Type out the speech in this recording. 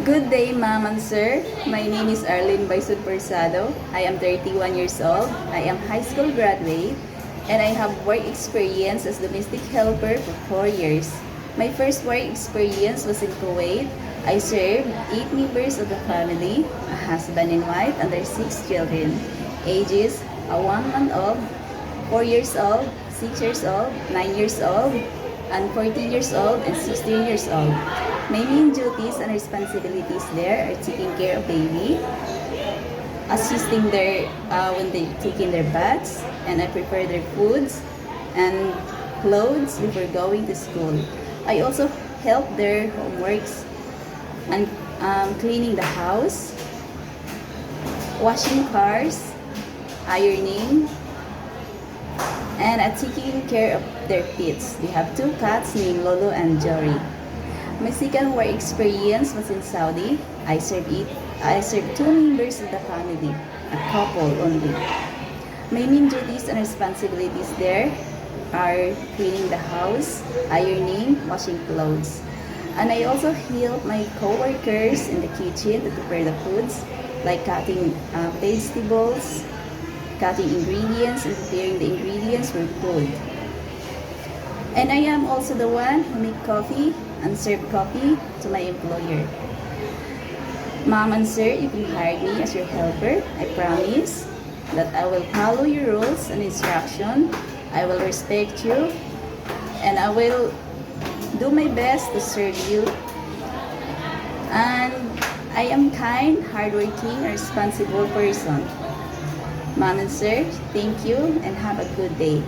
Good day, ma'am and sir. My name is Arlene Baisud Persado. I am 31 years old. I am high school graduate and I have work experience as domestic helper for 4 years. My first work experience was in Kuwait. I served 8 members of the family, a husband and wife, and their 6 children. Ages, a 1 month old, 4 years old, 6 years old, 9 years old, and 14 years old and 16 years old. My main duties and responsibilities there are taking care of baby, assisting their when they're taking their baths, and I prepare their foods and clothes before going to school. I also help their homeworks and cleaning the house, washing cars, ironing, and taking care of their pets. They have 2 cats named Lolo and Jory. My second work experience was in Saudi. I served 2 members of the family, a couple only. My main duties and responsibilities there are cleaning the house, ironing, washing clothes. And I also help my co-workers in the kitchen to prepare the foods, like cutting vegetables, cutting ingredients, and preparing the ingredients for food. And I am also the one who make coffee and serve coffee to my employer. Mom and sir, you can hire me as your helper. I promise that I will follow your rules and instruction. I will respect you and I will do my best to serve you. And I am kind, hardworking, and responsible person. Mom and sir, thank you and have a good day.